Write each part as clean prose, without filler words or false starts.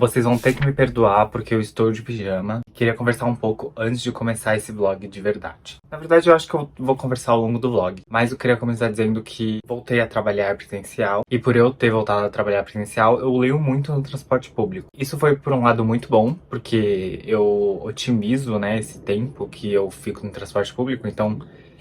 Vocês vão ter que me perdoar porque eu estou de pijama. Queria conversar um pouco antes de começar esse vlog de verdade. Na verdade, eu acho que eu vou conversar ao longo do vlog. Mas eu queria começar dizendo que voltei a trabalhar presencial. E por eu ter voltado a trabalhar presencial, eu leio muito no transporte público. Isso foi por um lado muito bom, porque eu otimizo, né, esse tempo que eu fico no transporte público. Então,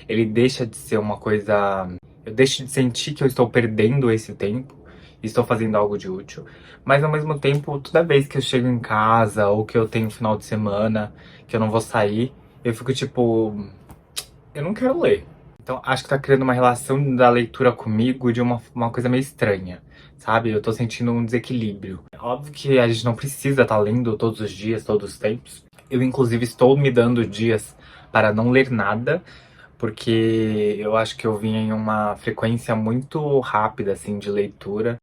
ele deixa de ser uma coisa... Eu deixo de sentir que eu estou perdendo esse tempo. Estou fazendo algo de útil, mas ao mesmo tempo, toda vez que eu chego em casa ou que eu tenho final de semana, que eu não vou sair, eu fico tipo, eu não quero ler. Então acho que tá criando uma relação da leitura comigo de uma coisa meio estranha, sabe? Eu tô sentindo um desequilíbrio. É óbvio que a gente não precisa estar lendo todos os dias, todos os tempos. Eu inclusive estou me dando dias para não ler nada, porque eu acho que eu vinha em uma frequência muito rápida, assim, de leitura.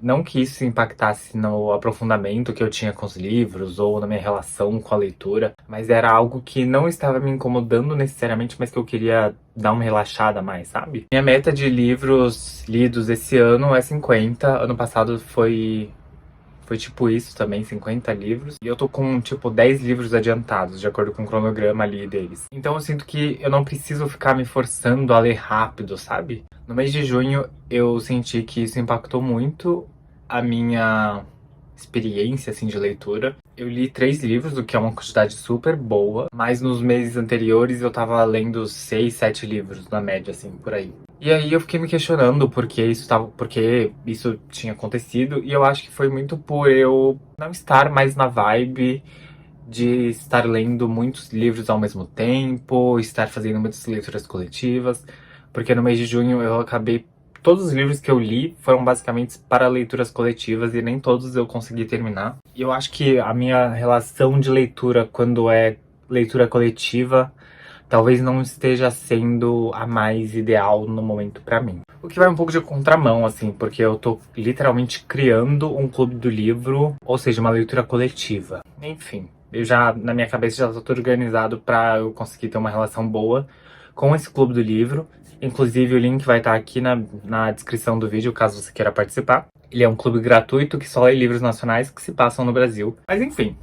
Não que isso impactasse no aprofundamento que eu tinha com os livros ou na minha relação com a leitura, mas era algo que não estava me incomodando necessariamente, mas que eu queria dar uma relaxada a mais, sabe? Minha meta de livros lidos esse ano é 50. Ano passado foi tipo isso também, 50 livros. E eu tô com, tipo, 10 livros adiantados, de acordo com o cronograma ali deles. Então eu sinto que eu não preciso ficar me forçando a ler rápido, sabe? No mês de junho, eu senti que isso impactou muito a minha experiência, assim, de leitura. Eu li 3 livros, o que é uma quantidade super boa. Mas nos meses anteriores, eu tava lendo 6, 7 livros, na média, assim, por aí. E aí eu fiquei me questionando porque isso tinha acontecido, e eu acho que foi muito por eu não estar mais na vibe de estar lendo muitos livros ao mesmo tempo, estar fazendo muitas leituras coletivas, porque no mês de junho eu acabei... Todos os livros que eu li foram basicamente para leituras coletivas e nem todos eu consegui terminar. E eu acho que a minha relação de leitura quando é leitura coletiva talvez não esteja sendo a mais ideal no momento pra mim. O que vai um pouco de contramão, assim, porque eu tô literalmente criando um clube do livro, ou seja, uma leitura coletiva. Enfim, eu já, na minha cabeça, já tô tudo organizado pra eu conseguir ter uma relação boa com esse clube do livro. Inclusive, o link vai estar aqui na descrição do vídeo, caso você queira participar. Ele é um clube gratuito que só lê livros nacionais que se passam no Brasil. Mas enfim,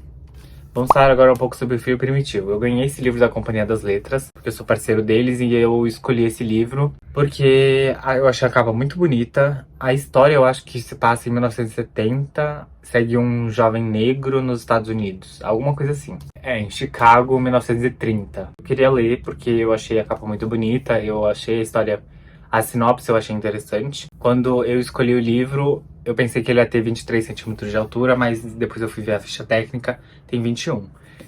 vamos falar agora um pouco sobre o Fio Primitivo. Eu ganhei esse livro da Companhia das Letras, porque eu sou parceiro deles, e eu escolhi esse livro porque eu achei a capa muito bonita. A história eu acho que se passa em 1970, segue um jovem negro nos Estados Unidos, alguma coisa assim. Em Chicago, 1930. Eu queria ler porque eu achei a capa muito bonita, eu achei a história... A sinopse eu achei interessante. Quando eu escolhi o livro, eu pensei que ele ia ter 23 centímetros de altura, mas depois eu fui ver a ficha técnica, tem 21.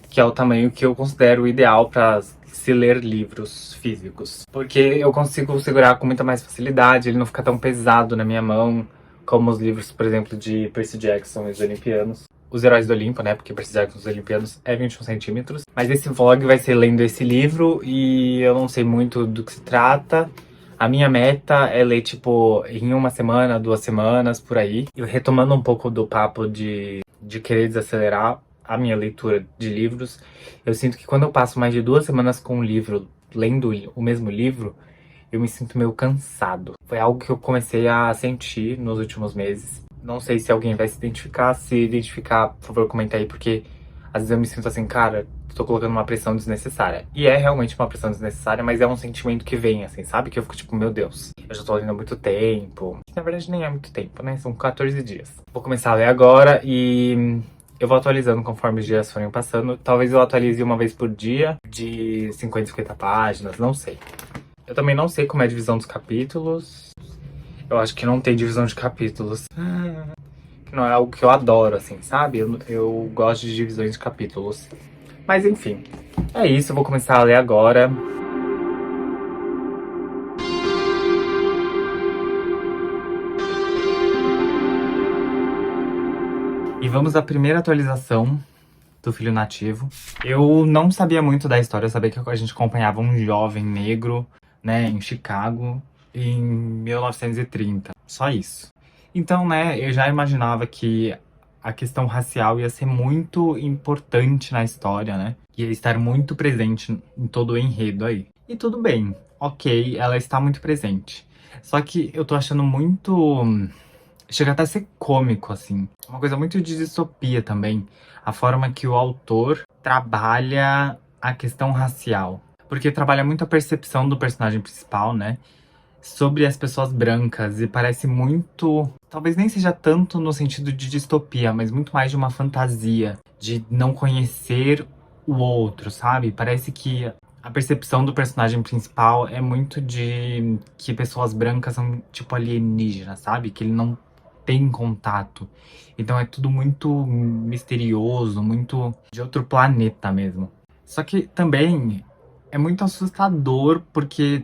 Que é o tamanho que eu considero ideal para se ler livros físicos. Porque eu consigo segurar com muita mais facilidade, ele não fica tão pesado na minha mão, como os livros, por exemplo, de Percy Jackson e os Olimpianos. Os Heróis do Olimpo, né? Porque Percy Jackson e os Olimpianos é 21 centímetros. Mas esse vlog vai ser lendo esse livro e eu não sei muito do que se trata. A minha meta é ler, tipo, em uma semana, 2 semanas, por aí. E retomando um pouco do papo de querer desacelerar a minha leitura de livros, eu sinto que quando eu passo mais de 2 semanas com um livro, lendo o mesmo livro, eu me sinto meio cansado. Foi algo que eu comecei a sentir nos últimos meses. Não sei se alguém vai se identificar. Se identificar, por favor, comenta aí, porque às vezes eu me sinto assim, cara, tô colocando uma pressão desnecessária. E é realmente uma pressão desnecessária, mas é um sentimento que vem, assim, sabe? Que eu fico tipo, meu Deus, eu já tô lendo há muito tempo. Na verdade, nem é muito tempo, né? São 14 dias. Vou começar a ler agora e eu vou atualizando conforme os dias forem passando. Talvez eu atualize uma vez por dia, de 50 a 50 páginas, não sei. Eu também não sei como é a divisão dos capítulos. Eu acho que não tem divisão de capítulos. Não é algo que eu adoro, assim, sabe? Eu gosto de divisões de capítulos. Mas enfim, é isso. Eu vou começar a ler agora. E vamos à primeira atualização do Filho Nativo. Eu não sabia muito da história. Eu sabia que a gente acompanhava um jovem negro, né, em Chicago, em 1930. Só isso. Então, né, eu já imaginava que a questão racial ia ser muito importante na história, né? Ia estar muito presente em todo o enredo aí. E tudo bem, ok, ela está muito presente. Só que eu tô achando muito chega até a ser cômico, assim. Uma coisa muito de distopia também. A forma que o autor trabalha a questão racial. Porque trabalha muito a percepção do personagem principal, né? Sobre as pessoas brancas. E parece muito. Talvez nem seja tanto no sentido de distopia, mas muito mais de uma fantasia. De não conhecer o outro, sabe? Parece que a percepção do personagem principal é muito de que pessoas brancas são tipo alienígenas, sabe? Que ele não tem contato. Então é tudo muito misterioso, muito de outro planeta mesmo. Só que também é muito assustador porque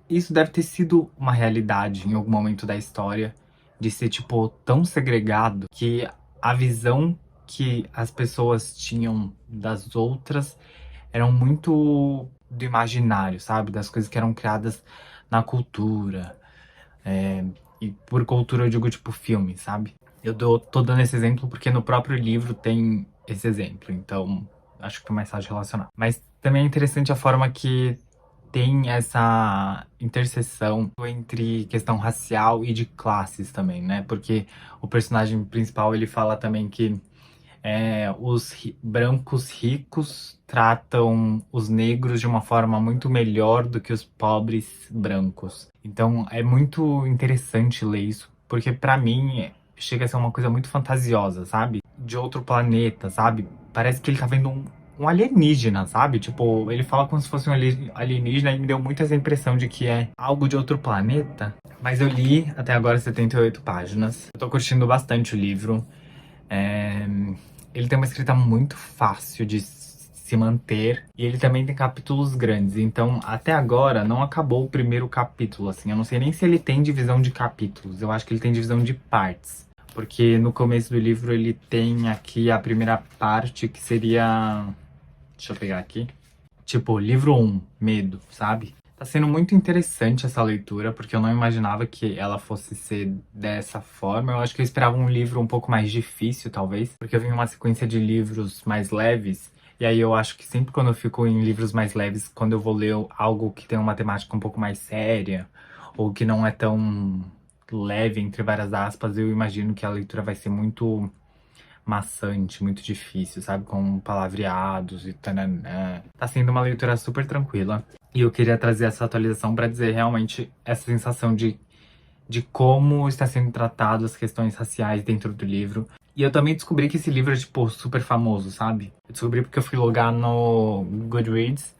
isso deve ter sido uma realidade em algum momento da história, de ser tipo tão segregado que a visão que as pessoas tinham das outras eram muito do imaginário, sabe? Das coisas que eram criadas na cultura. E por cultura eu digo tipo filme, sabe? Tô dando esse exemplo porque no próprio livro tem esse exemplo, então acho que é mais fácil de relacionar. Mas também é interessante a forma que tem essa interseção entre questão racial e de classes também, né? Porque o personagem principal ele fala também que os brancos ricos tratam os negros de uma forma muito melhor do que os pobres brancos. Então é muito interessante ler isso, porque pra mim chega a ser uma coisa muito fantasiosa, sabe? De outro planeta, sabe? Parece que ele tá vendo um alienígena, sabe? Tipo, ele fala como se fosse um alienígena e me deu muito essa impressão de que é algo de outro planeta. Mas eu li até agora 78 páginas. Eu tô curtindo bastante o livro. É, Ele tem uma escrita muito fácil de se manter e ele também tem capítulos grandes. Então, até agora, não acabou o primeiro capítulo, assim. Eu não sei nem se ele tem divisão de capítulos. Eu acho que ele tem divisão de partes. Porque no começo do livro ele tem aqui a primeira parte que seria... Deixa eu pegar aqui. Tipo, livro 1, Medo, sabe? Tá sendo muito interessante essa leitura, porque eu não imaginava que ela fosse ser dessa forma. Eu acho que eu esperava um livro um pouco mais difícil, talvez, porque eu vim em uma sequência de livros mais leves. E aí eu acho que sempre quando eu fico em livros mais leves, quando eu vou ler algo que tem uma temática um pouco mais séria, ou que não é tão leve, entre várias aspas, eu imagino que a leitura vai ser muito maçante, muito difícil, sabe? Com palavreados e tananã. Tá sendo uma leitura super tranquila. E eu queria trazer essa atualização para dizer realmente essa sensação de como está sendo tratado as questões raciais dentro do livro. E eu também descobri que esse livro é, tipo, super famoso, sabe? Eu descobri porque eu fui logar no Goodreads.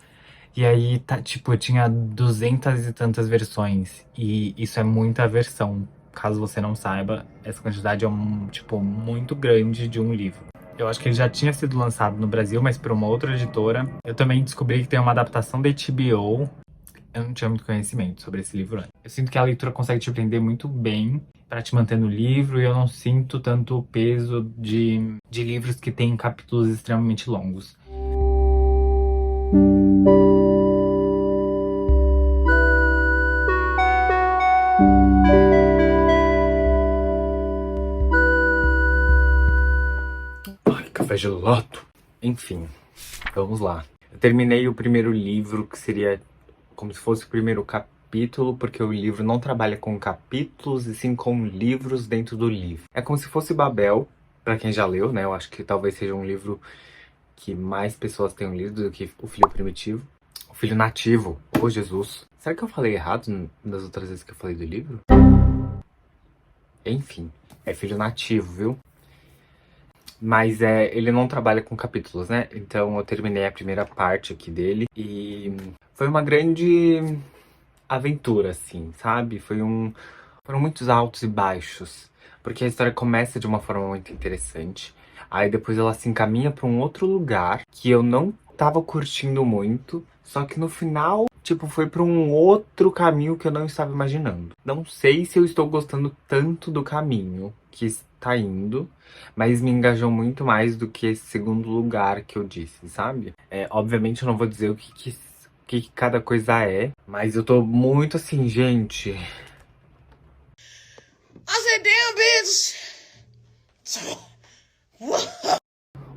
E aí, tá, tipo, tinha 200 e tantas versões. E isso é muita versão. Caso você não saiba, essa quantidade é, tipo, muito grande de um livro. Eu acho que ele já tinha sido lançado no Brasil, mas por uma outra editora. Eu também descobri que tem uma adaptação da HBO. Eu não tinha muito conhecimento sobre esse livro antes. Eu sinto que a leitura consegue te prender muito bem pra te manter no livro. E eu não sinto tanto o peso de livros que têm capítulos extremamente longos. Ai, café gelado. Enfim, vamos lá. Eu terminei o primeiro livro, que seria como se fosse o primeiro capítulo, porque o livro não trabalha com capítulos, e sim com livros dentro do livro. É como se fosse Babel, pra quem já leu, né? Eu acho que talvez seja um livro que mais pessoas tenham lido do que O Filho Primitivo. O Filho Nativo. Ô, Jesus. Será que eu falei errado nas outras vezes que eu falei do livro? Enfim, é Filho Nativo, viu? Mas ele não trabalha com capítulos, né? Então eu terminei a primeira parte aqui dele e foi uma grande aventura, assim, sabe? Foram muitos altos e baixos, porque a história começa de uma forma muito interessante, aí depois ela se encaminha pra um outro lugar que eu não tava curtindo muito, só que no final, tipo, foi pra um outro caminho que eu não estava imaginando. Não sei se eu estou gostando tanto do caminho que está indo, mas me engajou muito mais do que esse segundo lugar que eu disse, sabe? Obviamente eu não vou dizer o que cada coisa é, mas eu tô muito assim, gente. I said, damn, bitch.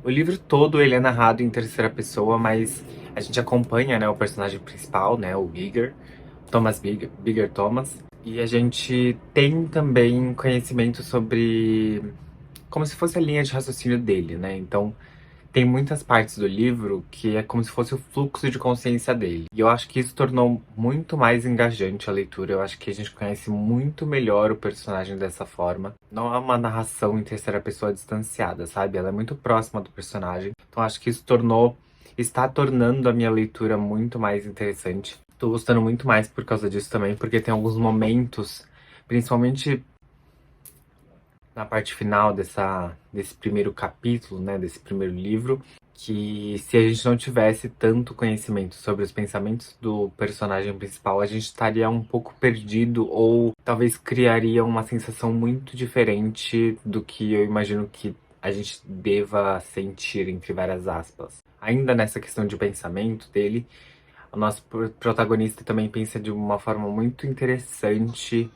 O livro todo ele é narrado em terceira pessoa, mas a gente acompanha, né, o personagem principal, né, o Bigger Thomas. E a gente tem também conhecimento sobre como se fosse a linha de raciocínio dele, né? Então, tem muitas partes do livro que é como se fosse o fluxo de consciência dele. E eu acho que isso tornou muito mais engajante a leitura. Eu acho que a gente conhece muito melhor o personagem dessa forma. Não é uma narração em terceira pessoa distanciada, sabe? Ela é muito próxima do personagem. Então acho que isso está tornando a minha leitura muito mais interessante. Tô gostando muito mais por causa disso também, porque tem alguns momentos, principalmente na parte final desse primeiro capítulo, né, desse primeiro livro, que se a gente não tivesse tanto conhecimento sobre os pensamentos do personagem principal, a gente estaria um pouco perdido ou talvez criaria uma sensação muito diferente do que eu imagino que a gente deva sentir, entre várias aspas. Ainda nessa questão de pensamento dele, o nosso protagonista também pensa de uma forma muito interessante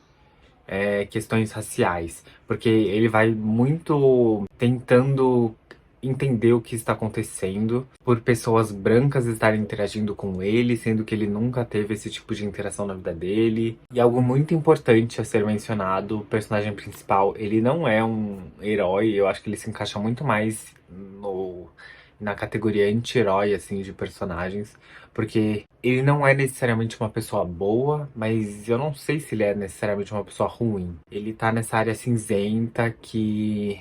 questões raciais, porque ele vai muito tentando entender o que está acontecendo por pessoas brancas estarem interagindo com ele, sendo que ele nunca teve esse tipo de interação na vida dele. E algo muito importante a ser mencionado, o personagem principal, ele não é um herói, eu acho que ele se encaixa muito mais na categoria anti-herói, assim, de personagens, porque ele não é necessariamente uma pessoa boa, mas eu não sei se ele é necessariamente uma pessoa ruim. Ele tá nessa área cinzenta que,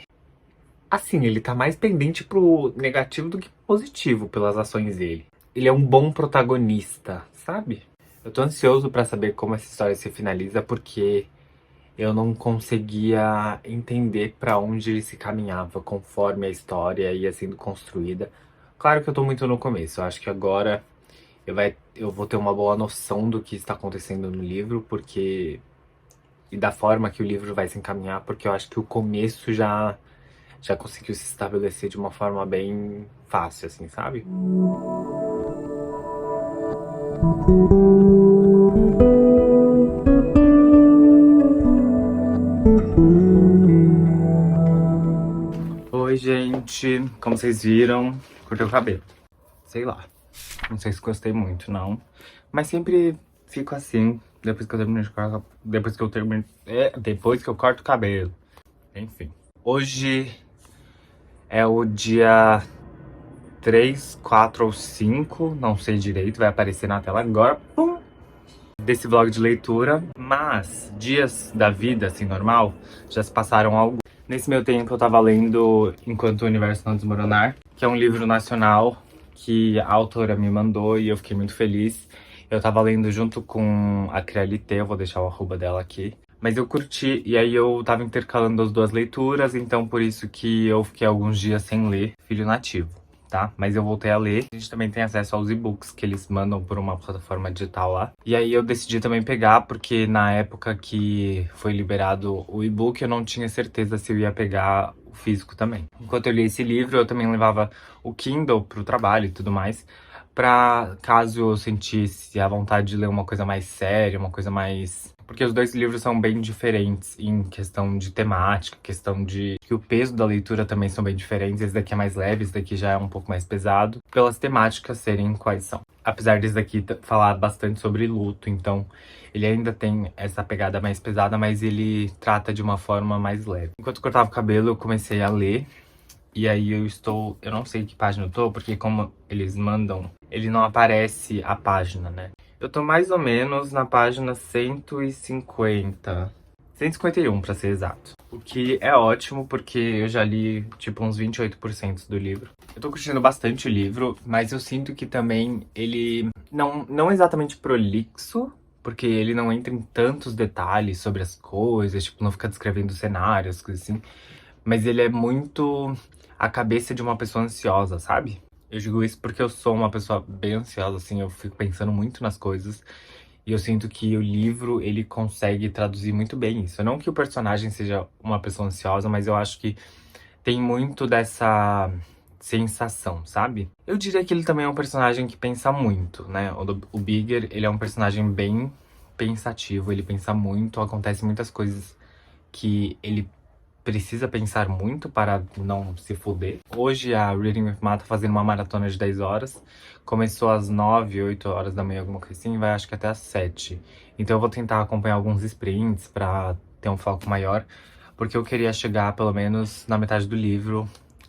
assim, ele tá mais pendente pro negativo do que positivo pelas ações dele. Ele é um bom protagonista, sabe? Eu tô ansioso pra saber como essa história se finaliza, porque eu não conseguia entender pra onde ele se caminhava conforme a história ia sendo construída. Claro que eu tô muito no começo, eu acho que agora eu vou ter uma boa noção do que está acontecendo no livro, porque e da forma que o livro vai se encaminhar, porque eu acho que o começo já conseguiu se estabelecer de uma forma bem fácil, assim, sabe? Oi, gente. Como vocês viram, cortei o cabelo. Sei lá. Não sei se gostei muito, não. Mas sempre fico assim, depois que eu termino de cortar, depois que eu corto o cabelo. Enfim. Hoje é o dia 3, 4 ou 5, não sei direito, vai aparecer na tela agora. Pum! Desse vlog de leitura, mas dias da vida, assim, normal, já se passaram alguns. Nesse meu tempo eu tava lendo Enquanto o Universo Não Desmoronar, que é um livro nacional que a autora me mandou e eu fiquei muito feliz. Eu tava lendo junto com a Crialité, eu vou deixar o arroba dela aqui. Mas eu curti, e aí eu tava intercalando as duas leituras, então por isso que eu fiquei alguns dias sem ler Filho Nativo, tá? Mas eu voltei a ler. A gente também tem acesso aos e-books que eles mandam por uma plataforma digital lá. E aí eu decidi também pegar, porque na época que foi liberado o e-book, eu não tinha certeza se eu ia pegar o físico também. Enquanto eu li esse livro, eu também levava o Kindle pro trabalho e tudo mais, pra caso eu sentisse a vontade de ler uma coisa mais séria, uma coisa mais... Porque os dois livros são bem diferentes em questão de temática, questão de que o peso da leitura também são bem diferentes. Esse daqui é mais leve, esse daqui já é um pouco mais pesado, pelas temáticas serem quais são. Apesar desse daqui falar bastante sobre luto, então ele ainda tem essa pegada mais pesada, mas ele trata de uma forma mais leve. Enquanto eu cortava o cabelo, eu comecei a ler. E aí eu não sei que página eu tô, porque como eles mandam, ele não aparece a página, né? Eu tô mais ou menos na página 150. 151, pra ser exato. O que é ótimo, porque eu já li, tipo, uns 28% do livro. Eu tô curtindo bastante o livro, mas eu sinto que também ele não exatamente prolixo, porque ele não entra em tantos detalhes sobre as coisas, tipo, não fica descrevendo cenários, coisas assim. Mas ele é muito a cabeça de uma pessoa ansiosa, sabe? Eu digo isso porque eu sou uma pessoa bem ansiosa, assim, eu fico pensando muito nas coisas. E eu sinto que o livro, ele consegue traduzir muito bem isso. Não que o personagem seja uma pessoa ansiosa, mas eu acho que tem muito dessa sensação, sabe? Eu diria que ele também é um personagem que pensa muito, né? O Bigger, ele é um personagem bem pensativo, ele pensa muito, acontecem muitas coisas que ele precisa pensar muito para não se fuder. Hoje a Reading with Ma tá fazendo uma maratona de 10 horas. Começou às 9, 8 horas da manhã, alguma coisa assim, vai acho que até às 7. Então eu vou tentar acompanhar alguns sprints pra ter um foco maior, porque eu queria chegar pelo menos na metade do livro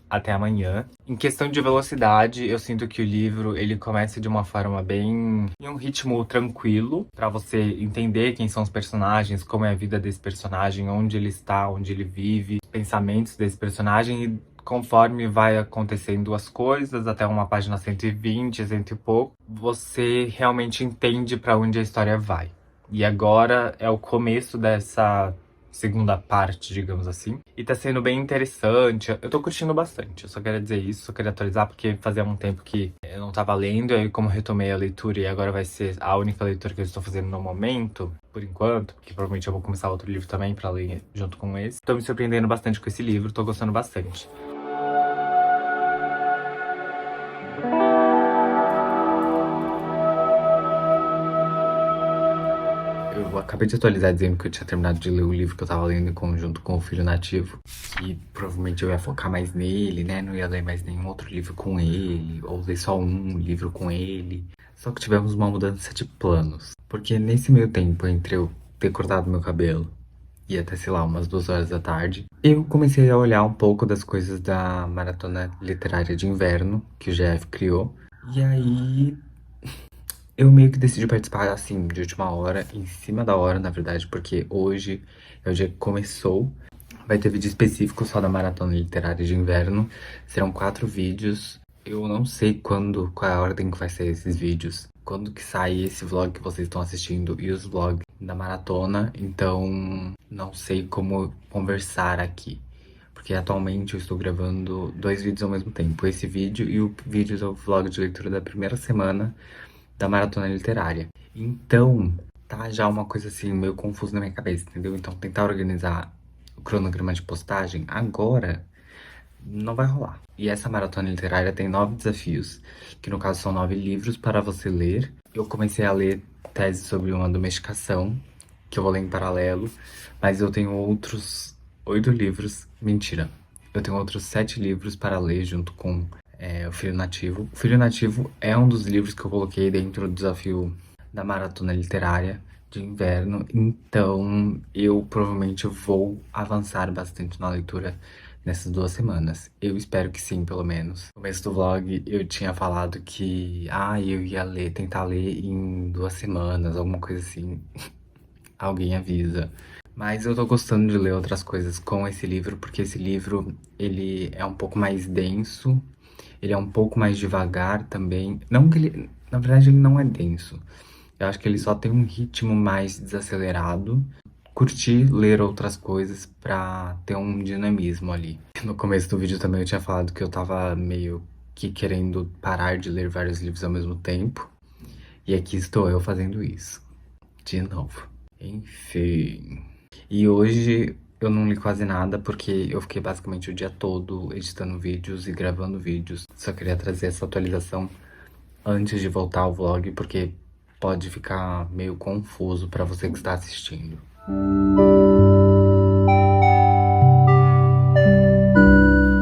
até amanhã. Em questão de velocidade, eu sinto que o livro, ele começa de uma forma bem... em um ritmo tranquilo, pra você entender quem são os personagens, como é a vida desse personagem, onde ele está, onde ele vive, pensamentos desse personagem, e conforme vai acontecendo as coisas, até uma página 120, cento e pouco, você realmente entende pra onde a história vai. E agora é o começo dessa segunda parte, digamos assim. E tá sendo bem interessante. Eu tô curtindo bastante. Eu só queria dizer isso, só queria atualizar, porque fazia um tempo que eu não tava lendo. E aí, como eu retomei a leitura e agora vai ser a única leitura que eu estou fazendo no momento, por enquanto, porque provavelmente eu vou começar outro livro também pra ler junto com esse. Tô me surpreendendo bastante com esse livro, tô gostando bastante. Eu acabei de atualizar dizendo que eu tinha terminado de ler o livro que eu tava lendo em conjunto com o Filho Nativo. E provavelmente eu ia focar mais nele, né? Não ia ler mais nenhum outro livro com ele, ou ler só um livro com ele. Só que tivemos uma mudança de planos. Porque nesse meio tempo, entre eu ter cortado meu cabelo e até, sei lá, umas 2 horas da tarde, eu comecei a olhar um pouco das coisas da Maratona Literária de Inverno, que o GF criou. E aí eu meio que decidi participar, assim, de última hora, em cima da hora, na verdade, porque hoje é o dia que começou. Vai ter vídeo específico só da Maratona Literária de Inverno. Serão 4 vídeos. Eu não sei qual é a ordem que vai ser esses vídeos. Quando que sai esse vlog que vocês estão assistindo e os vlogs da maratona. Então, não sei como conversar aqui. Porque atualmente eu estou gravando 2 vídeos ao mesmo tempo. Esse vídeo e o vídeo do vlog de leitura da primeira semana da maratona literária. Então, tá já uma coisa assim, meio confusa na minha cabeça, entendeu? Então, tentar organizar o cronograma de postagem agora não vai rolar. E essa maratona literária tem 9 desafios, que no caso são 9 livros para você ler. Eu comecei a ler tese sobre uma domesticação, que eu vou ler em paralelo, mas eu tenho outros 8 livros. Mentira. Eu tenho outros 7 livros para ler junto com o Filho Nativo. O Filho Nativo é um dos livros que eu coloquei dentro do desafio da Maratona Literária de Inverno, então eu provavelmente vou avançar bastante na leitura nessas 2 semanas. Eu espero que sim, pelo menos. No começo do vlog eu tinha falado que eu ia tentar ler em 2 semanas, alguma coisa assim. Alguém avisa. Mas eu tô gostando de ler outras coisas com esse livro, porque esse livro, ele é um pouco mais denso, ele é um pouco mais devagar também. Não que ele... Na verdade, ele não é denso. Eu acho que ele só tem um ritmo mais desacelerado. Curti ler outras coisas pra ter um dinamismo ali. No começo do vídeo também eu tinha falado que eu tava meio que querendo parar de ler vários livros ao mesmo tempo. E aqui estou eu fazendo isso. De novo. Enfim. E hoje eu não li quase nada porque eu fiquei basicamente o dia todo editando vídeos e gravando vídeos. Só queria trazer essa atualização antes de voltar ao vlog, porque pode ficar meio confuso pra você que está assistindo.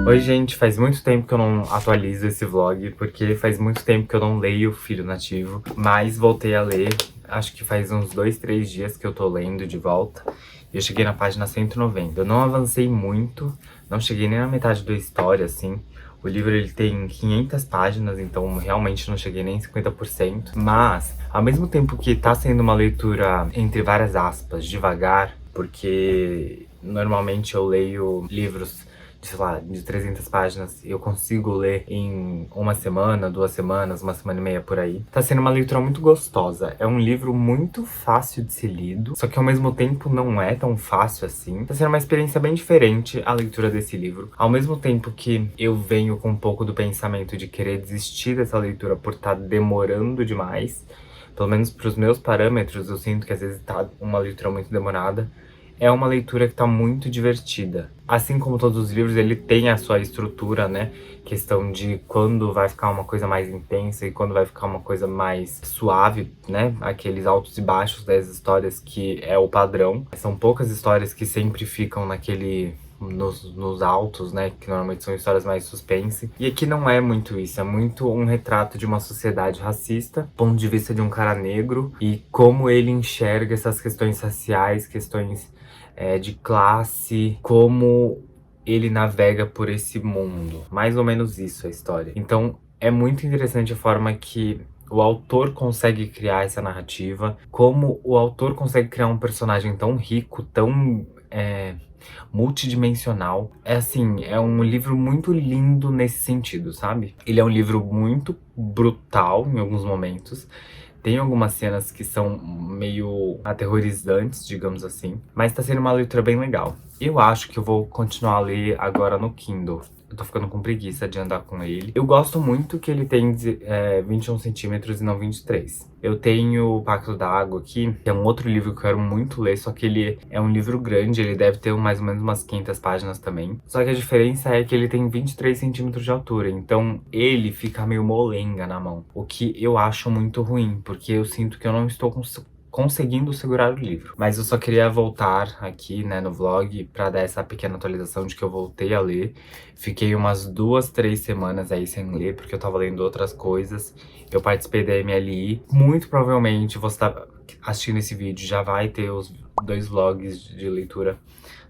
Oi, gente, faz muito tempo que eu não atualizo esse vlog, porque faz muito tempo que eu não leio Filho Nativo, mas voltei a ler, acho que faz uns 2, 3 dias que eu tô lendo de volta. Eu cheguei na página 190. Eu não avancei muito, não cheguei nem na metade da história, assim. O livro ele tem 500 páginas, então realmente não cheguei nem 50%. Mas, ao mesmo tempo que tá sendo uma leitura, entre várias aspas, devagar, porque normalmente eu leio livros sei lá, de 300 páginas, eu consigo ler em 1 semana, 2 semanas, 1 semana e meia por aí. Tá sendo uma leitura muito gostosa. É um livro muito fácil de ser lido, só que ao mesmo tempo não é tão fácil assim. Tá sendo uma experiência bem diferente a leitura desse livro. Ao mesmo tempo que eu venho com um pouco do pensamento de querer desistir dessa leitura por estar demorando demais, pelo menos pros meus parâmetros, eu sinto que às vezes tá uma leitura muito demorada. É uma leitura que tá muito divertida. Assim como todos os livros, ele tem a sua estrutura, né? Questão de quando vai ficar uma coisa mais intensa e quando vai ficar uma coisa mais suave, né? Aqueles altos e baixos das histórias que é o padrão. São poucas histórias que sempre ficam naquele nos altos, né? Que normalmente são histórias mais suspense. E aqui não é muito isso, é muito um retrato de uma sociedade racista, ponto de vista de um cara negro e como ele enxerga essas questões raciais, questões de classe, como ele navega por esse mundo. Mais ou menos isso a história. Então é muito interessante a forma que o autor consegue criar essa narrativa, como o autor consegue criar um personagem tão rico, tão multidimensional. É assim, é um livro muito lindo nesse sentido, sabe? Ele é um livro muito brutal em alguns momentos. Tem algumas cenas que são meio aterrorizantes, digamos assim. Mas tá sendo uma leitura bem legal. Eu acho que eu vou continuar a ler agora no Kindle. Eu tô ficando com preguiça de andar com ele. Eu gosto muito que ele tem 21 centímetros e não 23. Eu tenho o Pacto da Água aqui, que é um outro livro que eu quero muito ler, só que ele é um livro grande, ele deve ter mais ou menos umas 500 páginas também. Só que a diferença é que ele tem 23 centímetros de altura, então ele fica meio molenga na mão. O que eu acho muito ruim, porque eu sinto que eu não estou conseguindo segurar o livro. Mas eu só queria voltar aqui, né, no vlog pra dar essa pequena atualização de que eu voltei a ler. Fiquei umas 2, 3 semanas aí sem ler, porque eu tava lendo outras coisas. Eu participei da MLI. Muito provavelmente você tá assistindo esse vídeo, já vai ter os 2 vlogs de leitura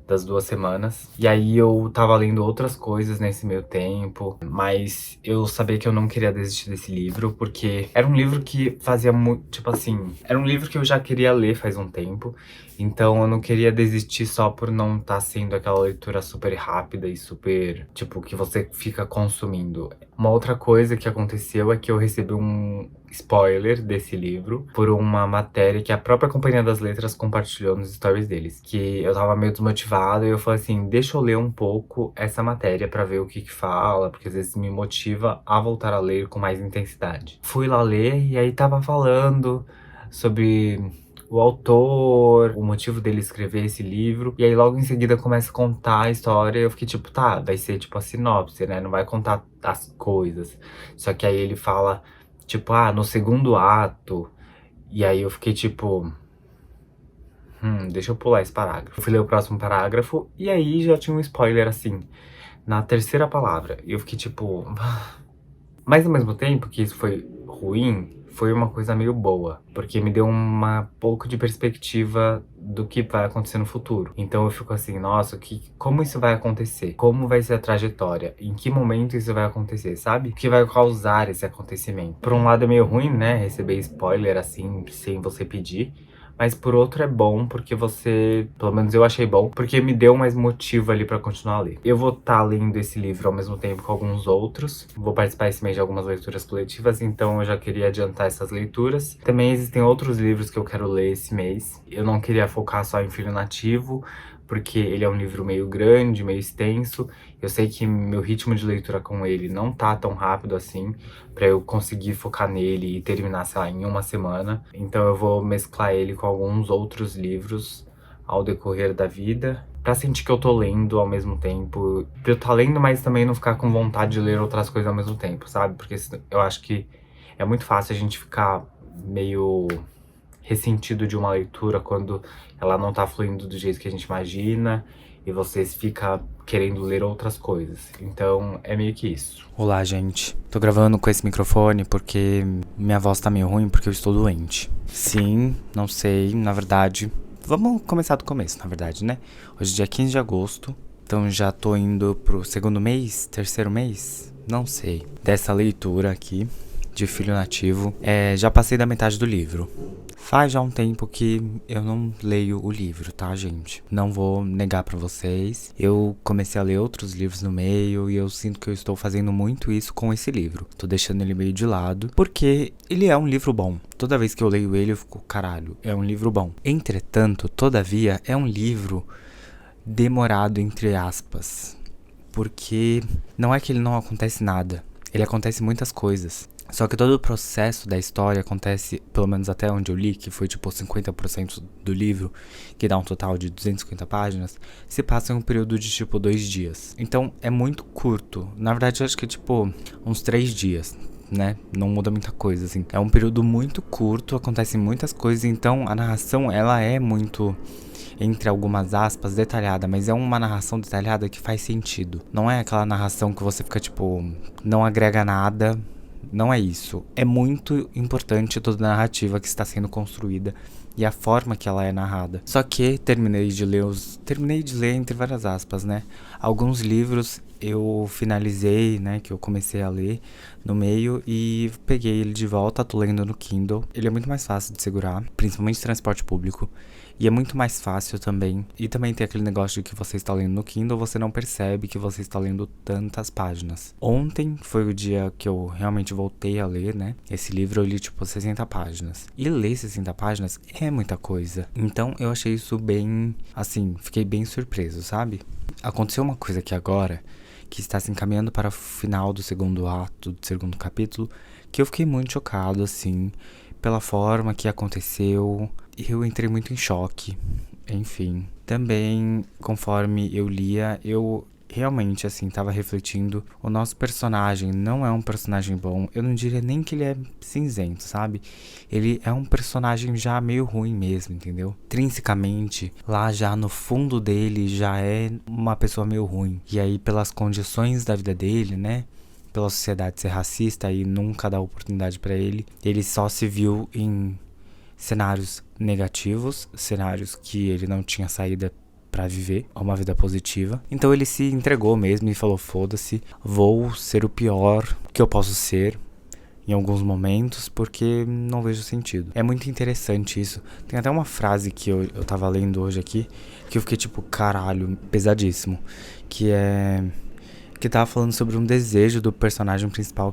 das 2 semanas. E aí eu tava lendo outras coisas nesse meio tempo, mas eu sabia que eu não queria desistir desse livro, porque era um livro que fazia muito, tipo assim, era um livro que eu já queria ler faz um tempo, então eu não queria desistir só por não estar sendo aquela leitura super rápida e super, tipo, que você fica consumindo. Uma outra coisa que aconteceu é que eu recebi um spoiler desse livro por uma matéria que a própria Companhia das Letras compartilhou nos stories deles, que eu tava meio desmotivado e eu falei assim, deixa eu ler um pouco essa matéria pra ver o que fala, porque às vezes me motiva a voltar a ler com mais intensidade. Fui lá ler e aí tava falando sobre o autor, o motivo dele escrever esse livro, e aí logo em seguida começa a contar a história e eu fiquei tipo, tá, vai ser tipo a sinopse, né, não vai contar as coisas. Só que aí ele fala tipo, no segundo ato. E aí eu fiquei tipo, deixa eu pular esse parágrafo. Eu fui ler o próximo parágrafo e aí já tinha um spoiler assim, na terceira palavra. E eu fiquei tipo... Mas ao mesmo tempo que isso foi ruim, foi uma coisa meio boa. Porque me deu pouco de perspectiva do que vai acontecer no futuro. Então eu fico assim, nossa, como isso vai acontecer? Como vai ser a trajetória? Em que momento isso vai acontecer, sabe? O que vai causar esse acontecimento? Por um lado é meio ruim, né, receber spoiler assim, sem você pedir. Mas por outro é bom, porque pelo menos eu achei bom, porque me deu mais motivo ali pra continuar a ler. Eu vou estar lendo esse livro ao mesmo tempo com alguns outros. Vou participar esse mês de algumas leituras coletivas, então eu já queria adiantar essas leituras. Também existem outros livros que eu quero ler esse mês. Eu não queria focar só em Filho Nativo, porque ele é um livro meio grande, meio extenso. Eu sei que meu ritmo de leitura com ele não tá tão rápido assim, pra eu conseguir focar nele e terminar, sei lá, em uma semana. Então eu vou mesclar ele com alguns outros livros ao decorrer da vida, pra sentir que eu tô lendo ao mesmo tempo. Pra eu estar lendo, mas também não ficar com vontade de ler outras coisas ao mesmo tempo, sabe? Porque eu acho que é muito fácil a gente ficar meio ressentido de uma leitura quando ela não tá fluindo do jeito que a gente imagina e você fica querendo ler outras coisas. Então é meio que isso. Olá, gente. Tô gravando com esse microfone porque minha voz tá meio ruim porque eu estou doente. Sim, não sei, na verdade. Vamos começar do começo, na verdade, né? Hoje é dia 15 de agosto, então já tô indo pro segundo mês, terceiro mês, não sei, dessa leitura aqui de Filho Nativo. Já passei da metade do livro. Faz já um tempo que eu não leio o livro, tá, gente? Não vou negar pra vocês. Eu comecei a ler outros livros no meio e eu sinto que eu estou fazendo muito isso com esse livro. Tô deixando ele meio de lado, porque ele é um livro bom. Toda vez que eu leio ele, eu fico, caralho, é um livro bom. Entretanto, todavia, é um livro demorado, entre aspas. Porque não é que ele não acontece nada. Ele acontece muitas coisas. Só que todo o processo da história acontece, pelo menos até onde eu li, que foi tipo 50% do livro, que dá um total de 250 páginas, se passa em um período de tipo 2 dias. Então é muito curto. Na verdade eu acho que é tipo uns 3 dias. né, não muda muita coisa, assim. É um período muito curto, acontecem muitas coisas, então a narração, ela é muito, entre algumas aspas, detalhada, mas é uma narração detalhada que faz sentido. Não é aquela narração que você fica, tipo, não agrega nada, não é isso. É muito importante toda a narrativa que está sendo construída e a forma que ela é narrada. Só que terminei de ler entre várias aspas, né? Alguns livros eu finalizei, né, que eu comecei a ler no meio e peguei ele de volta, tô lendo no Kindle. Ele é muito mais fácil de segurar, principalmente transporte público. E é muito mais fácil também. E também tem aquele negócio de que você está lendo no Kindle, você não percebe que você está lendo tantas páginas. Ontem foi o dia que eu realmente voltei a ler, né? Esse livro eu li tipo 60 páginas. E ler 60 páginas é muita coisa. Então eu achei isso bem, assim, fiquei bem surpreso, sabe? Aconteceu uma coisa aqui agora, que está se encaminhando para o final do segundo ato, do segundo capítulo, que eu fiquei muito chocado, assim, pela forma que aconteceu. Eu entrei muito em choque, enfim. Também, conforme eu lia, eu realmente, assim, tava refletindo. O nosso personagem não é um personagem bom. Eu não diria nem que ele é cinzento, sabe? Ele é um personagem já meio ruim mesmo, entendeu? Intrinsecamente, lá já no fundo dele, já é uma pessoa meio ruim. E aí, pelas condições da vida dele, né? Pela sociedade ser racista e nunca dar oportunidade pra ele, ele só se viu em cenários negativos, cenários que ele não tinha saída pra viver, uma vida positiva. Então ele se entregou mesmo e falou: foda-se, vou ser o pior que eu posso ser em alguns momentos, porque não vejo sentido. É muito interessante isso. Tem até uma frase que eu tava lendo hoje aqui, que eu fiquei tipo, caralho, pesadíssimo, que tava falando sobre um desejo do personagem principal,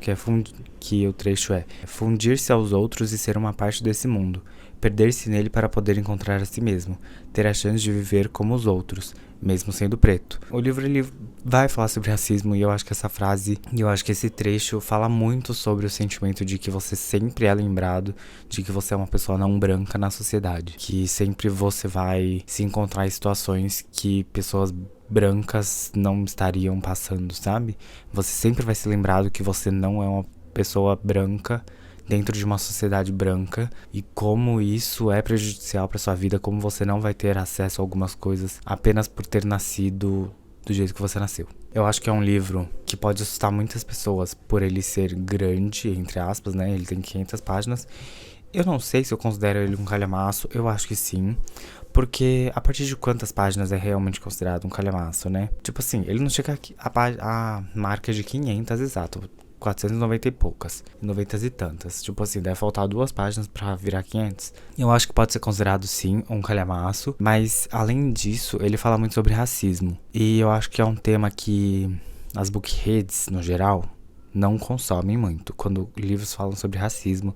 que o trecho é: fundir-se aos outros e ser uma parte desse mundo, perder-se nele para poder encontrar a si mesmo, ter a chance de viver como os outros, mesmo sendo preto. O livro ele vai falar sobre racismo, e eu acho que essa frase, e eu acho que esse trecho fala muito sobre o sentimento de que você sempre é lembrado de que você é uma pessoa não branca na sociedade, que sempre você vai se encontrar em situações que pessoas brancas não estariam passando, sabe? Você sempre vai ser lembrado que você não é uma pessoa branca dentro de uma sociedade branca, e como isso é prejudicial para sua vida, como você não vai ter acesso a algumas coisas apenas por ter nascido do jeito que você nasceu. Eu acho que é um livro que pode assustar muitas pessoas por ele ser grande, entre aspas, né? Ele tem 500 páginas. Eu não sei se eu considero ele um calhamaço, eu acho que sim. Porque a partir de quantas páginas é realmente considerado um calhamaço, né? Tipo assim, ele não chega a marca de 500 exato. 490 e poucas, 90 e tantas. Tipo assim, deve faltar 2 páginas pra virar 500. Eu acho que pode ser considerado, sim, um calhamaço. Mas, além disso, ele fala muito sobre racismo. E eu acho que é um tema que as bookheads, no geral, não consomem muito. Quando livros falam sobre racismo,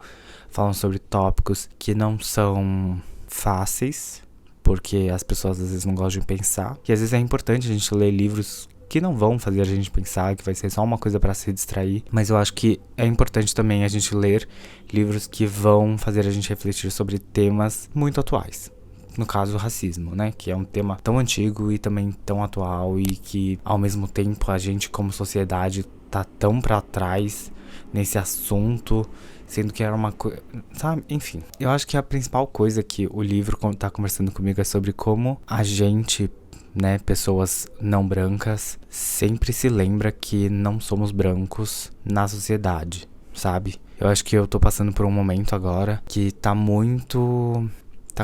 falam sobre tópicos que não são fáceis, porque as pessoas às vezes não gostam de pensar. E às vezes é importante a gente ler livros que não vão fazer a gente pensar, que vai ser só uma coisa pra se distrair. Mas eu acho que é importante também a gente ler livros que vão fazer a gente refletir sobre temas muito atuais. No caso, o racismo, né? Que é um tema tão antigo e também tão atual, e que, ao mesmo tempo, a gente como sociedade tá tão pra trás nesse assunto, sendo que era uma coisa, sabe? Enfim, eu acho que a principal coisa que o livro tá conversando comigo é sobre como a gente, né, pessoas não brancas, sempre se lembra que não somos brancos na sociedade, sabe? Eu acho que eu tô passando por um momento agora que tá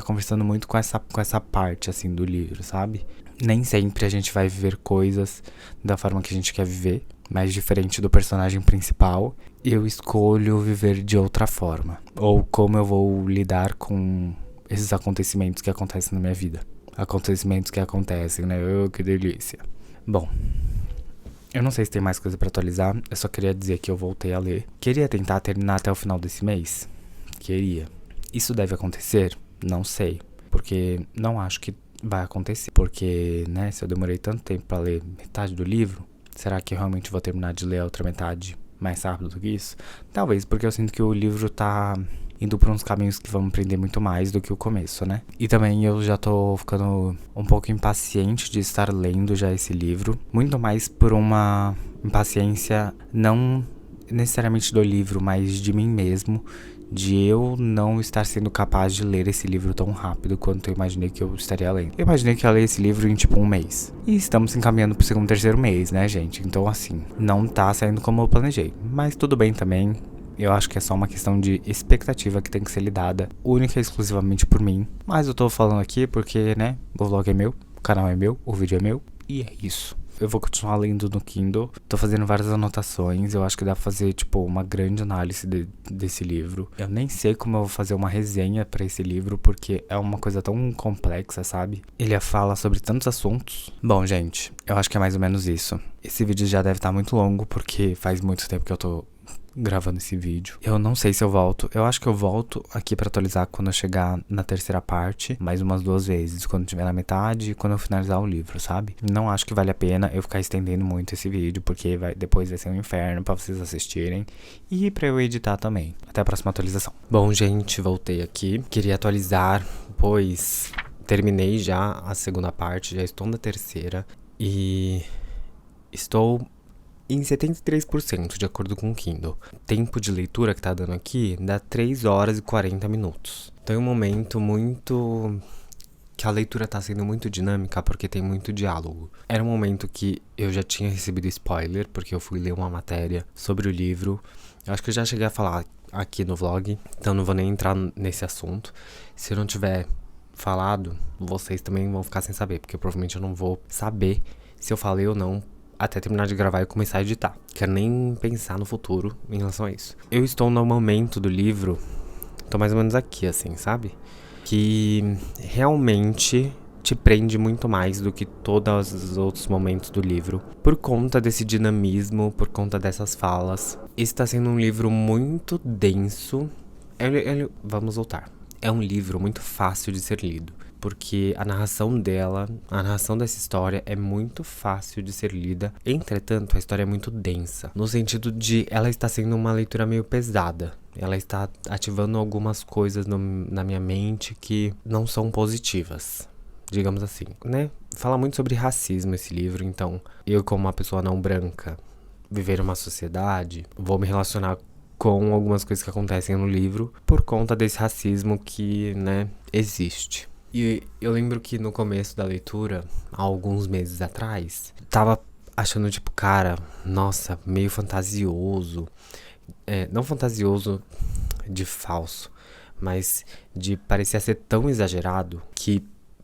conversando muito com essa parte, assim, do livro, sabe? Nem sempre a gente vai viver coisas da forma que a gente quer viver, mas diferente do personagem principal, eu escolho viver de outra forma. Ou como eu vou lidar com esses acontecimentos que acontecem na minha vida. Acontecimentos que acontecem, né? Que delícia. Bom, eu não sei se tem mais coisa pra atualizar. Eu só queria dizer que eu voltei a ler. Queria tentar terminar até o final desse mês. Queria. Isso deve acontecer? Não sei. Porque não acho que vai acontecer. Porque, né, se eu demorei tanto tempo pra ler metade do livro, será que eu realmente vou terminar de ler a outra metade mais rápido do que isso? Talvez, porque eu sinto que o livro tá indo por uns caminhos que vão me prender muito mais do que o começo, né? E também eu já tô ficando um pouco impaciente de estar lendo já esse livro. Muito mais por uma impaciência não necessariamente do livro, mas de mim mesmo, de eu não estar sendo capaz de ler esse livro tão rápido quanto eu imaginei que eu estaria lendo. Eu imaginei que eu ia ler esse livro em tipo um mês. E estamos encaminhando pro segundo, terceiro mês, né, gente? Então, assim, não tá saindo como eu planejei. Mas tudo bem também. Eu acho que é só uma questão de expectativa que tem que ser lidada única e exclusivamente por mim. Mas eu tô falando aqui porque, né, o vlog é meu, o canal é meu, o vídeo é meu. E é isso. Eu vou continuar lendo no Kindle. Tô fazendo várias anotações. Eu acho que dá pra fazer, tipo, uma grande análise desse livro. Eu nem sei como eu vou fazer uma resenha pra esse livro, porque é uma coisa tão complexa, sabe? Ele fala sobre tantos assuntos. Bom, gente, eu acho que é mais ou menos isso. Esse vídeo já deve estar muito longo, porque faz muito tempo que eu tô gravando esse vídeo. Eu não sei se eu volto. Eu acho que eu volto aqui pra atualizar quando eu chegar na terceira parte, mais umas 2 vezes, quando tiver na metade e quando eu finalizar o livro, sabe? Não acho que vale a pena eu ficar estendendo muito esse vídeo, porque depois vai ser um inferno pra vocês assistirem e pra eu editar também. Até a próxima atualização. Bom, gente, voltei aqui. Queria atualizar, pois terminei já a segunda parte, já estou na terceira e estou em 73%, de acordo com o Kindle. Tempo de leitura que tá dando aqui dá 3 horas e 40 minutos. Então é um momento muito... que a leitura tá sendo muito dinâmica porque tem muito diálogo. Era um momento que eu já tinha recebido spoiler, porque eu fui ler uma matéria sobre o livro. Eu acho que eu já cheguei a falar aqui no vlog, então não vou nem entrar nesse assunto. Se eu não tiver falado, vocês também vão ficar sem saber, porque provavelmente eu não vou saber se eu falei ou não até terminar de gravar e começar a editar. Quero nem pensar no futuro em relação a isso. Eu estou no momento do livro, tô mais ou menos aqui, assim, sabe? Que realmente te prende muito mais do que todos os outros momentos do livro. Por conta desse dinamismo, por conta dessas falas. Esse tá sendo um livro muito denso. Vamos voltar. É um livro muito fácil de ser lido. Porque a narração dessa história é muito fácil de ser lida. Entretanto, a história é muito densa. No sentido de ela está sendo uma leitura meio pesada. Ela está ativando algumas coisas na minha mente que não são positivas. Digamos assim, né? Fala muito sobre racismo esse livro. Então, eu como uma pessoa não branca, viver uma sociedade, vou me relacionar com algumas coisas que acontecem no livro por conta desse racismo que, né, existe. E eu lembro que no começo da leitura, há alguns meses atrás, tava achando tipo, cara, nossa, meio fantasioso. Não fantasioso de falso, mas de parecer ser tão exagerado que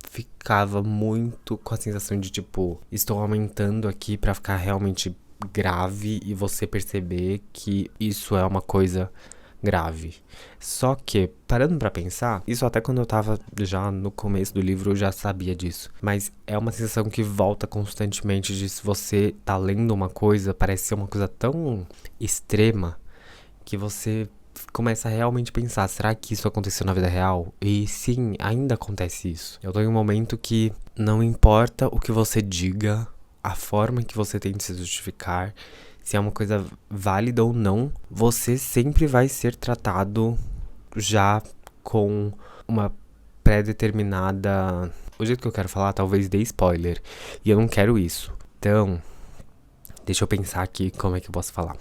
ficava muito com a sensação de tipo, estou aumentando aqui pra ficar realmente grave e você perceber que isso é uma coisa grave. Só que, parando pra pensar, isso até quando eu tava já no começo do livro eu já sabia disso. Mas é uma sensação que volta constantemente de se você tá lendo uma coisa, parece ser uma coisa tão extrema que você começa a realmente pensar, será que isso aconteceu na vida real? E sim, ainda acontece isso. Eu tô em um momento que não importa o que você diga, a forma que você tem de se justificar, se é uma coisa válida ou não, você sempre vai ser tratado já com uma pré-determinada... O jeito que eu quero falar talvez dê spoiler, e eu não quero isso. Então, deixa eu pensar aqui como é que eu posso falar.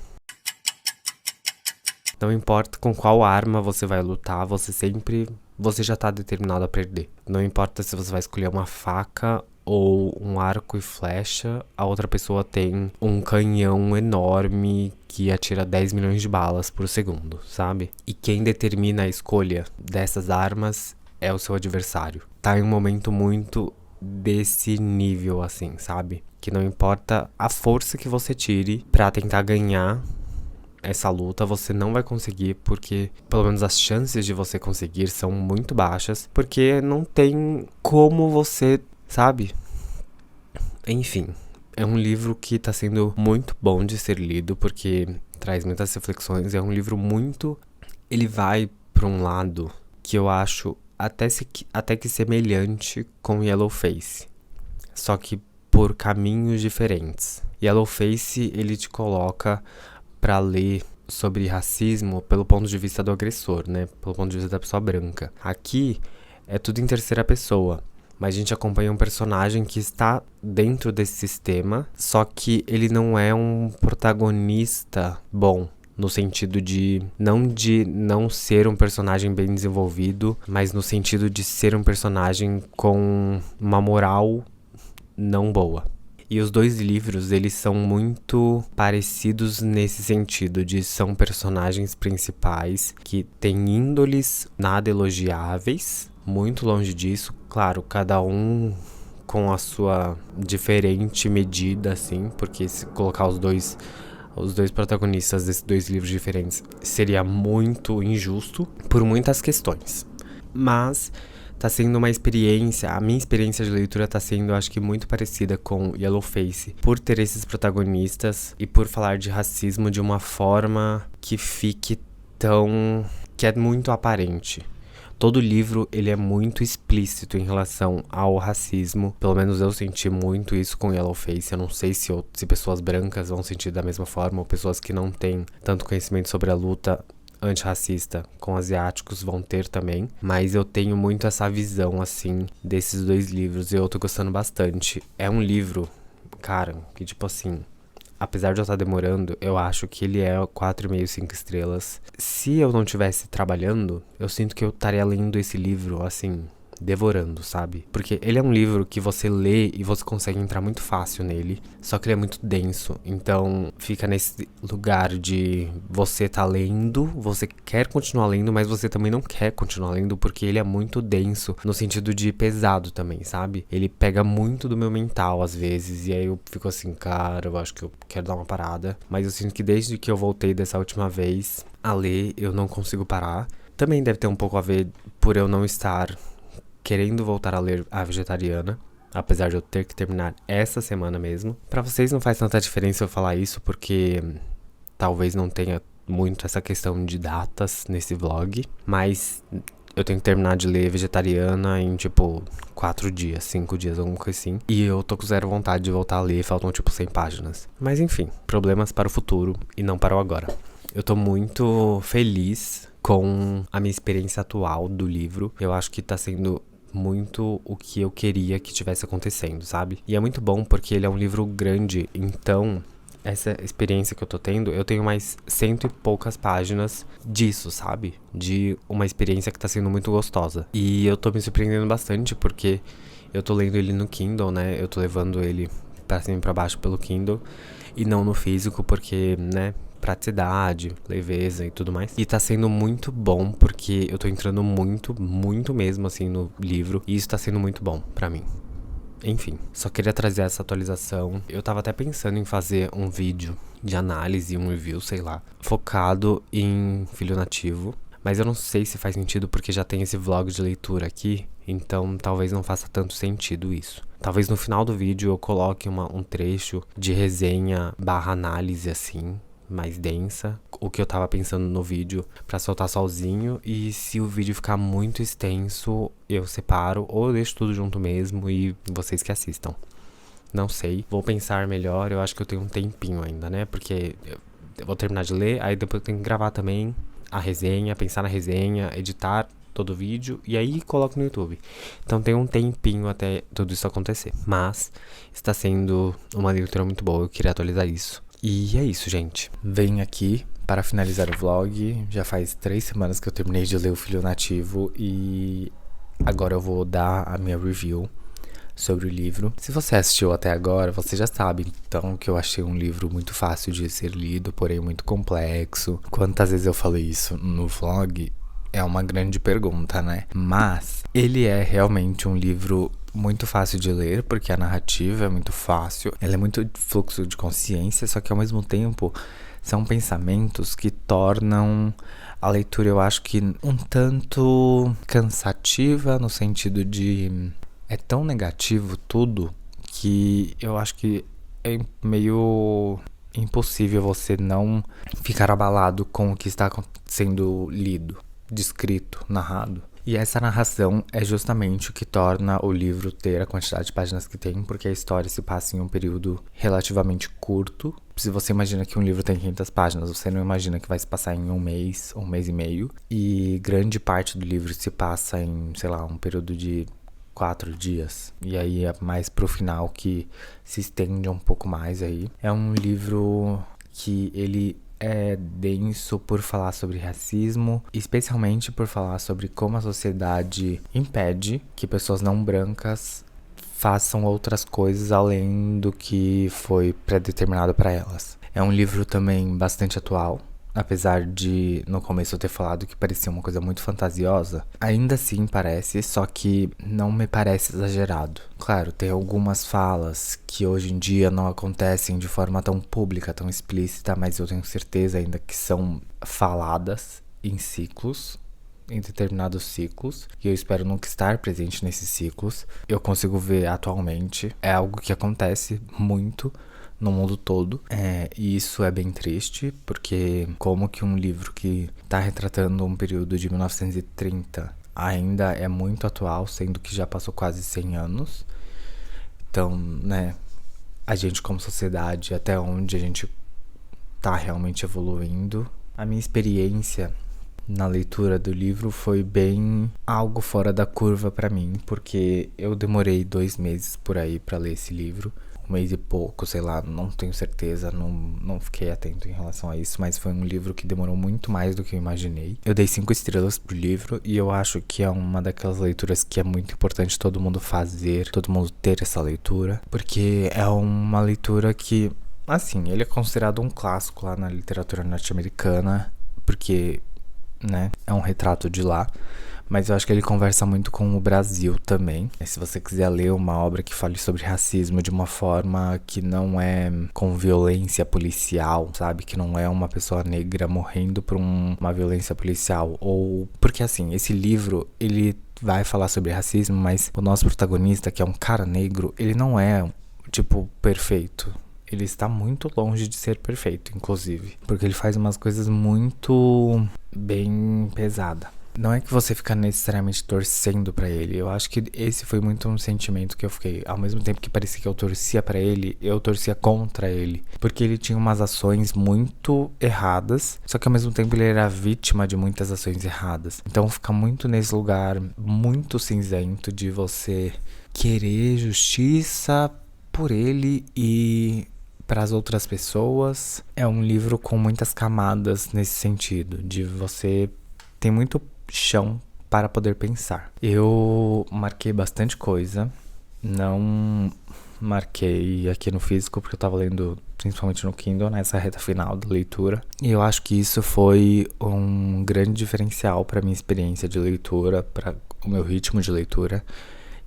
Não importa com qual arma você vai lutar, você já tá determinado a perder. Não importa se você vai escolher uma faca ou um arco e flecha, a outra pessoa tem um canhão enorme que atira 10 milhões de balas por segundo, sabe? E quem determina a escolha dessas armas é o seu adversário. Tá em um momento muito desse nível, assim, sabe? Que não importa a força que você tire pra tentar ganhar essa luta, você não vai conseguir, porque pelo menos as chances de você conseguir são muito baixas, porque não tem como você, sabe? Enfim, é um livro que tá sendo muito bom de ser lido, porque traz muitas reflexões. É um livro muito... Ele vai pra um lado que eu acho até que semelhante com Yellowface, só que por caminhos diferentes. Yellowface, ele te coloca pra ler sobre racismo pelo ponto de vista do agressor, né? Pelo ponto de vista da pessoa branca. Aqui é tudo em terceira pessoa, mas a gente acompanha um personagem que está dentro desse sistema, só que ele não é um protagonista bom no sentido de não ser um personagem bem desenvolvido, mas no sentido de ser um personagem com uma moral não boa. E os 2 livros, eles são muito parecidos nesse sentido, de são personagens principais que têm índoles nada elogiáveis, muito longe disso, claro, cada um com a sua diferente medida, assim, porque se colocar os dois protagonistas desses 2 livros diferentes seria muito injusto por muitas questões. Mas tá sendo uma experiência, a minha experiência de leitura tá sendo, acho que, muito parecida com Yellowface, por ter esses protagonistas e por falar de racismo de uma forma que que é muito aparente. Todo livro, ele é muito explícito em relação ao racismo. Pelo menos eu senti muito isso com Yellowface. Eu não sei se pessoas brancas vão sentir da mesma forma, ou pessoas que não têm tanto conhecimento sobre a luta antirracista com asiáticos vão ter também. Mas eu tenho muito essa visão, assim, desses 2 livros. E eu tô gostando bastante. É um livro, cara, que tipo assim... Apesar de eu estar demorando, eu acho que ele é 4,5, 5 estrelas. Se eu não estivesse trabalhando, eu sinto que eu estaria lendo esse livro, assim, devorando, sabe? Porque ele é um livro que você lê e você consegue entrar muito fácil nele, só que ele é muito denso. Então, fica nesse lugar de você tá lendo, você quer continuar lendo, mas você também não quer continuar lendo, porque ele é muito denso, no sentido de pesado também, sabe? Ele pega muito do meu mental, às vezes, e aí eu fico assim, cara, eu acho que eu quero dar uma parada. Mas eu sinto que desde que eu voltei dessa última vez a ler, eu não consigo parar. Também deve ter um pouco a ver por eu não estar querendo voltar a ler A Vegetariana, apesar de eu ter que terminar essa semana mesmo. Pra vocês não faz tanta diferença eu falar isso, porque talvez não tenha muito essa questão de datas nesse vlog, mas eu tenho que terminar de ler Vegetariana em, tipo, 4 dias, 5 dias, alguma coisa assim. E eu tô com zero vontade de voltar a ler, faltam, tipo, 100 páginas. Mas enfim, problemas para o futuro e não para o agora. Eu tô muito feliz com a minha experiência atual do livro. Eu acho que tá sendo muito o que eu queria que tivesse acontecendo, sabe? E é muito bom porque ele é um livro grande, então essa experiência que eu tô tendo, eu tenho mais 100 e poucas páginas disso, sabe? De uma experiência que tá sendo muito gostosa. E eu tô me surpreendendo bastante porque eu tô lendo ele no Kindle, né? Eu tô levando ele pra cima e pra baixo pelo Kindle e não no físico porque, né? Praticidade, leveza e tudo mais. E tá sendo muito bom porque eu tô entrando muito, muito mesmo assim no livro. E isso tá sendo muito bom pra mim. Enfim, só queria trazer essa atualização. Eu tava até pensando em fazer um vídeo de análise, um review, sei lá, focado em Filho Nativo. Mas eu não sei se faz sentido porque já tem esse vlog de leitura aqui. Então talvez não faça tanto sentido isso. Talvez no final do vídeo eu coloque um trecho de resenha barra análise assim, mais densa, o que eu tava pensando no vídeo pra soltar sozinho. E se o vídeo ficar muito extenso, eu separo ou eu deixo tudo junto mesmo e vocês que assistam. Não sei, vou pensar melhor. Eu acho que eu tenho um tempinho ainda, né? Porque eu vou terminar de ler, aí depois eu tenho que gravar também a resenha, pensar na resenha, editar todo o vídeo e aí coloco no YouTube. Então tem um tempinho até tudo isso acontecer. Mas está sendo uma leitura muito boa, eu queria atualizar isso. E é isso, gente. Venho aqui para finalizar o vlog. Já faz 3 semanas que eu terminei de ler O Filho Nativo e agora eu vou dar a minha review sobre o livro. Se você assistiu até agora, você já sabe, então, que eu achei um livro muito fácil de ser lido, porém muito complexo. Quantas vezes eu falei isso no vlog? É uma grande pergunta, né? Mas ele é realmente um livro muito fácil de ler, porque a narrativa é muito fácil. Ela é muito fluxo de consciência, só que ao mesmo tempo são pensamentos que tornam a leitura, eu acho que um tanto cansativa, no sentido de é tão negativo tudo que eu acho que é meio impossível você não ficar abalado com o que está sendo lido, descrito, narrado. E essa narração é justamente o que torna o livro ter a quantidade de páginas que tem, porque a história se passa em um período relativamente curto. Se você imagina que um livro tem 500 páginas, você não imagina que vai se passar em um mês e meio. E grande parte do livro se passa em, sei lá, um período de 4 dias. E aí é mais pro final que se estende um pouco mais aí. É um livro que ele é denso por falar sobre racismo, especialmente por falar sobre como a sociedade impede que pessoas não brancas façam outras coisas além do que foi predeterminado para elas. É um livro também bastante atual, apesar de no começo eu ter falado que parecia uma coisa muito fantasiosa. Ainda assim parece, só que não me parece exagerado. Claro, tem algumas falas que hoje em dia não acontecem de forma tão pública, tão explícita, mas eu tenho certeza ainda que são faladas em ciclos, em determinados ciclos, e eu espero nunca estar presente nesses ciclos. Eu consigo ver atualmente, é algo que acontece muito no mundo todo, e isso é bem triste, porque como que um livro que tá retratando um período de 1930 ainda é muito atual, sendo que já passou quase 100 anos. Então, né, a gente como sociedade, até onde a gente tá realmente evoluindo. A minha experiência na leitura do livro foi bem algo fora da curva pra mim, porque eu demorei 2 meses por aí pra ler esse livro. 1 mês e pouco, sei lá, não tenho certeza, não fiquei atento em relação a isso, mas foi um livro que demorou muito mais do que eu imaginei. Eu dei 5 estrelas pro livro e eu acho que é uma daquelas leituras que é muito importante todo mundo fazer, todo mundo ter essa leitura, porque é uma leitura que, assim, ele é considerado um clássico lá na literatura norte-americana, porque, né, é um retrato de lá. Mas eu acho que ele conversa muito com o Brasil também. Se você quiser ler uma obra que fale sobre racismo de uma forma que não é com violência policial, sabe? Que não é uma pessoa negra morrendo por uma violência policial. Ou... Porque assim, esse livro, ele vai falar sobre racismo, mas o nosso protagonista, que é um cara negro, ele não é, tipo, perfeito. Ele está muito longe de ser perfeito, inclusive. Porque ele faz umas coisas muito bem pesadas. Não é que você fica necessariamente torcendo pra ele. Eu acho que esse foi muito um sentimento que eu fiquei. Ao mesmo tempo que parecia que eu torcia pra ele, eu torcia contra ele. Porque ele tinha umas ações muito erradas, só que ao mesmo tempo ele era vítima de muitas ações erradas. Então fica muito nesse lugar muito cinzento de você querer justiça por ele e para as outras pessoas. É um livro com muitas camadas nesse sentido, de você ter muito chão para poder pensar. Eu marquei bastante coisa, não marquei aqui no físico porque eu tava lendo principalmente no Kindle nessa reta final da leitura, e eu acho que isso foi um grande diferencial para minha experiência de leitura, para o meu ritmo de leitura,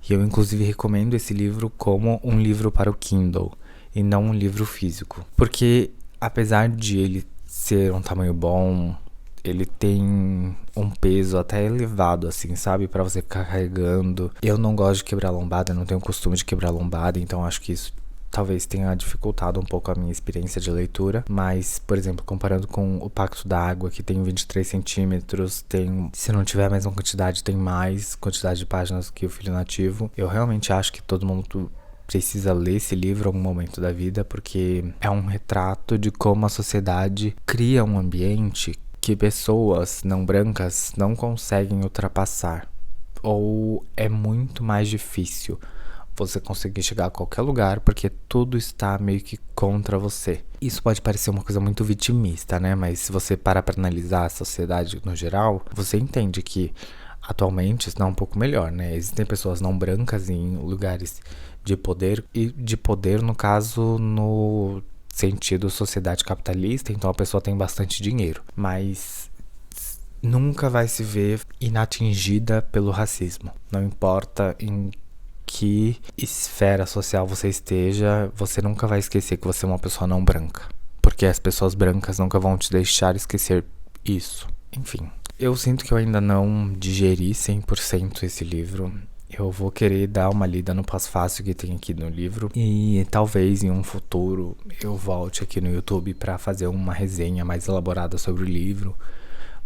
e eu inclusive recomendo esse livro como um livro para o Kindle e não um livro físico, porque apesar de ele ser um tamanho bom, ele tem um peso até elevado, assim, sabe? Pra você ficar carregando. Eu não gosto de quebrar lombada, eu não tenho costume de quebrar lombada, então acho que isso talvez tenha dificultado um pouco a minha experiência de leitura. Mas, por exemplo, comparando com o Pacto da Água, que tem 23 centímetros, tem, se não tiver a mesma quantidade, tem mais quantidade de páginas que o Filho Nativo. Eu realmente acho que todo mundo precisa ler esse livro em algum momento da vida, porque é um retrato de como a sociedade cria um ambiente que pessoas não brancas não conseguem ultrapassar, ou é muito mais difícil você conseguir chegar a qualquer lugar porque tudo está meio que contra você. Isso pode parecer uma coisa muito vitimista, né? Mas se você parar para analisar a sociedade no geral, você entende que atualmente está um pouco melhor, né? Existem pessoas não brancas em lugares de poder, e de poder no caso no sentido sociedade capitalista, então a pessoa tem bastante dinheiro, mas nunca vai se ver inatingida pelo racismo. Não importa em que esfera social você esteja, você nunca vai esquecer que você é uma pessoa não branca, porque as pessoas brancas nunca vão te deixar esquecer isso. Enfim, eu sinto que eu ainda não digeri 100% esse livro. Eu vou querer dar uma lida no pós-fácil que tem aqui no livro, e talvez em um futuro eu volte aqui no YouTube pra fazer uma resenha mais elaborada sobre o livro,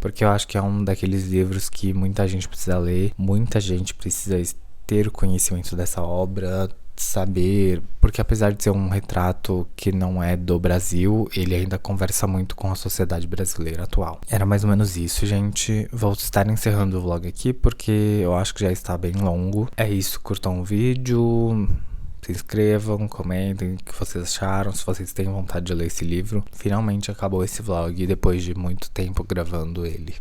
porque eu acho que é um daqueles livros que muita gente precisa ler, muita gente precisa ter conhecimento dessa obra, saber, porque apesar de ser um retrato que não é do Brasil, ele ainda conversa muito com a sociedade brasileira atual. Era mais ou menos isso, gente. Vou estar encerrando o vlog aqui porque eu acho que já está bem longo. É isso, curtam o vídeo, Se inscrevam, comentem o que vocês acharam, se vocês têm vontade de ler esse livro. Finalmente acabou esse vlog depois de muito tempo gravando ele.